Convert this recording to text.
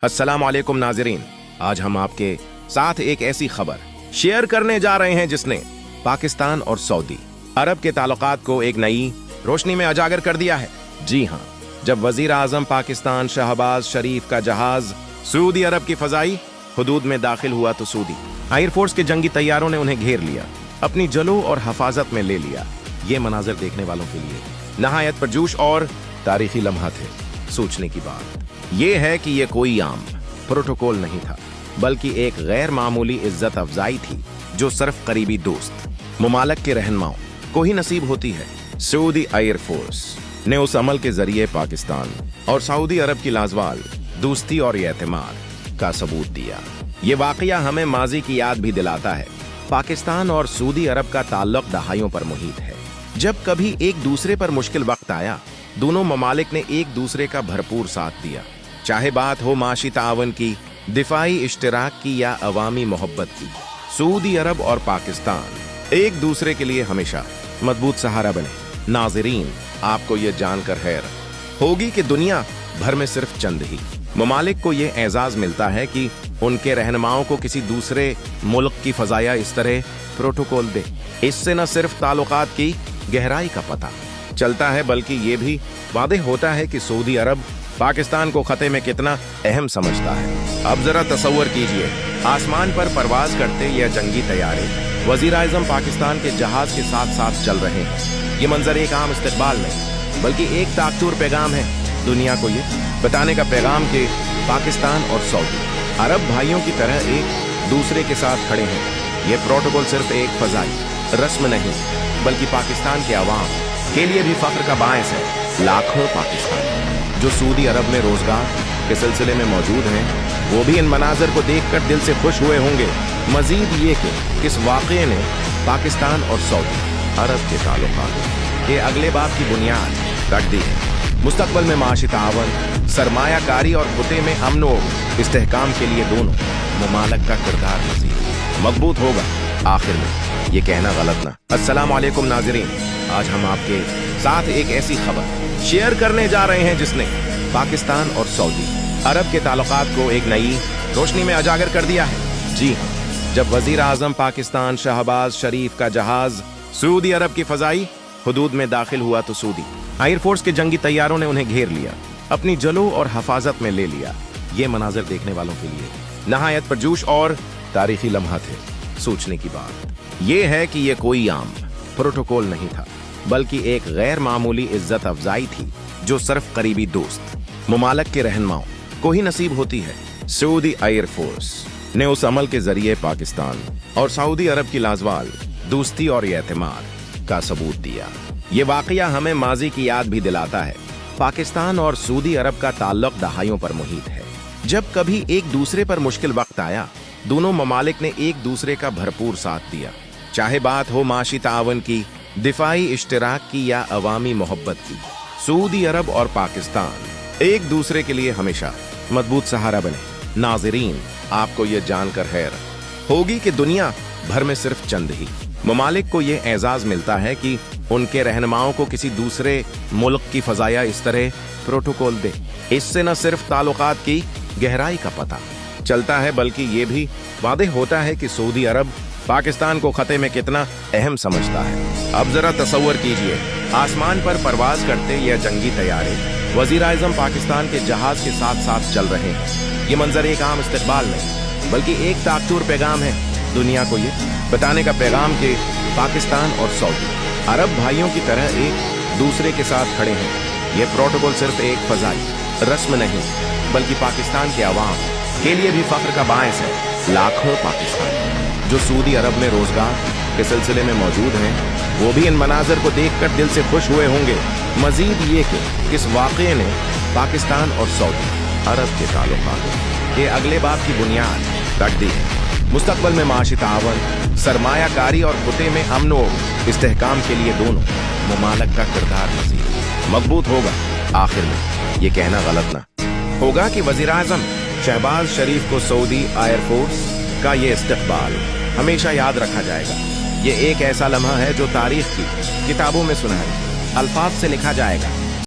अस्सलाम वालेकुम नाज़रीन, आज हम आपके साथ एक ऐसी खबर शेयर करने जा रहे हैं जिसने पाकिस्तान और सऊदी अरब के ताल्लुकात को एक नई रोशनी में उजागर कर दिया है। जी हाँ, जब वजीर आजम पाकिस्तान शहबाज शरीफ का जहाज सऊदी अरब की फजाई हुदूद में दाखिल हुआ तो सऊदी एयरफोर्स के जंगी तैयारों ने उन्हें घेर लिया, अपनी जलो और हफाजत में ले लिया। ये मनाजिर देखने वालों के लिए नहायत परजोश और तारीखी लम्हा थे। सोचने की बात यह है कि यह कोई आम प्रोटोकॉल नहीं था, बल्कि एक गैर मामूली इज्जत अफजाई थी जो सिर्फ करीबी दोस्त मुमालिक के रहनुमाओं को ही नसीब होती है। सऊदी एयरफोर्स ने उस अमल के जरिए पाकिस्तान और सऊदी अरब की लाजवाल दोस्ती और एतमाद का सबूत दिया। ये वाकया हमें माजी की याद भी दिलाता है। पाकिस्तान और सऊदी अरब का ताल्लुक दहाइयों पर मुहित है। जब कभी एक दूसरे पर मुश्किल वक्त आया, दोनों ममालिक ने एक दूसरे का भरपूर साथ दिया, चाहे बात हो माशी तावन की, दिफाई इश्तराक की या अवामी मोहब्बत की। सऊदी अरब और पाकिस्तान एक दूसरे के लिए हमेशा मजबूत सहारा बने। नाज़रीन, आपको ये जानकर हैरत होगी कि दुनिया भर में सिर्फ चंद ही ममालिक को ये एजाज मिलता है कि उनके रहनुमाओं को किसी दूसरे मुल्क की फजाया इस तरह प्रोटोकॉल दे। इससे न सिर्फ ताल्लुकात की गहराई का पता चलता है, बल्कि ये भी वादे होता है कि सऊदी अरब पाकिस्तान को खते में कितना अहम समझता है। अब जरा तसव्वुर कीजिए, आसमान पर परवाज करते यह जंगी तैयारे वजीर आजम पाकिस्तान के जहाज के साथ साथ चल रहे हैं। ये मंजर एक आम इस्तकबाल नहीं, बल्कि एक ताकतूर पैगाम है दुनिया को ये बताने का पैगाम कि पाकिस्तान और सऊदी अरब भाइयों की तरह एक दूसरे के साथ खड़े हैं। ये प्रोटोकॉल सिर्फ एक फजाई रस्म नहीं, बल्कि पाकिस्तान के अवाम के लिए भी फख्र का बायस है। लाखों पाकिस्तानी जो सऊदी अरब में रोजगार के सिलसिले में मौजूद हैं, वो भी इन मनाजर को देखकर दिल से खुश हुए होंगे। मजीद ये कि इस वाक़े ने पाकिस्तान और सऊदी अरब के ताल्लुकात के अगले बाब की बुनियाद रख दी है। मुस्तकबल में माशी तावन, सरमायाकारी और खुते में अमन व इस्तेहकाम के लिए दोनों मुमालिक का किरदार मज़ीद मजबूत होगा। आखिर में ये कहना गलत ना। अस्सलाम वालेकुम नाज़रीन, आज हम आपके साथ एक ऐसी खबर शेयर करने जा रहे हैं जिसने पाकिस्तान और सऊदी अरब के ताल्लुकात को एक नई रोशनी में उजागर कर दिया है। जी हाँ, जब वजीर आजम पाकिस्तान शहबाज शरीफ का जहाज सऊदी अरब की फजाई हुदूद में दाखिल हुआ तो सऊदी एयरफोर्स के जंगी तैयारों ने उन्हें घेर लिया, अपनी जलो और हफाजत में ले लिया। ये मनाजिर देखने वालों के लिए नहायत परजोश और तारीखी लम्हा थे। सोचने की बात यह है कि यह कोई आम प्रोटोकॉल नहीं था, बल्कि एक गैर मामूली इज्जत अफजाई थी जो सिर्फ करीबी दोस्त मुमालिक के रहनुमाओं को ही नसीब होती है। सऊदी एयरफोर्स ने उस अमल के जरिए पाकिस्तान और सऊदी अरब की लाजवाल दोस्ती और एतमाद का सबूत दिया। ये वाकया हमें माजी की याद भी दिलाता है। पाकिस्तान और सऊदी अरब का ताल्लुक दहाइयों पर मुहित है। जब कभी एक दूसरे पर मुश्किल वक्त आया, दोनों ममालिक ने एक दूसरे का भरपूर साथ दिया, चाहे बात हो माशी तावन की, दिफाई इश्तराक की या अवामी मोहब्बत की। सऊदी अरब और पाकिस्तान एक दूसरे के लिए हमेशा मजबूत सहारा बने। नाज़रीन, आपको ये जानकर हैरत होगी कि दुनिया भर में सिर्फ चंद ही ममालिक को ये एजाज मिलता है कि उनके रहनुमाओं को किसी दूसरे मुल्क की फजाया इस तरह प्रोटोकॉल दे। इससे न सिर्फ ताल्लुकात की गहराई का पता चलता है, बल्कि ये भी वादे होता है कि सऊदी अरब पाकिस्तान को खते में कितना अहम समझता है। अब जरा तसव्वुर कीजिए, आसमान पर परवाज करते यह जंगी तैयारे वजीर आजम पाकिस्तान के जहाज के साथ साथ चल रहे हैं। ये मंजर एक आम इस्तकबाल नहीं, बल्कि एक ताकतूर पैगाम है दुनिया को ये बताने का पैगाम कि पाकिस्तान और सऊदी अरब भाइयों की तरह एक दूसरे के साथ खड़े हैं। ये प्रोटोकॉल सिर्फ एक फजाई रस्म नहीं, बल्कि पाकिस्तान के अवाम के लिए भी फख्र का बायस है। लाखों पाकिस्तानी जो सऊदी अरब में रोजगार के सिलसिले में मौजूद हैं, वो भी इन मनाजर को देखकर दिल से खुश हुए होंगे। मजीद ये कि इस वाक़े ने पाकिस्तान और सऊदी अरब के ताल्लुकात के अगले बाब की बुनियाद रख दी है। मुस्तकबल में माशी तावन, सरमायाकारी और खुते में अमन व इस्तेहकाम के लिए दोनों मुमालिक का किरदार मज़ीद मजबूत होगा। आखिर में ये कहना गलत ना होगा कि वज़ीर आज़म शहबाज शरीफ को सऊदी एयरफोर्स का ये इस्तकबाल हमेशा याद रखा जाएगा। ये एक ऐसा लम्हा है जो तारीख की किताबों में सुनहरे अल्फाज से लिखा जाएगा।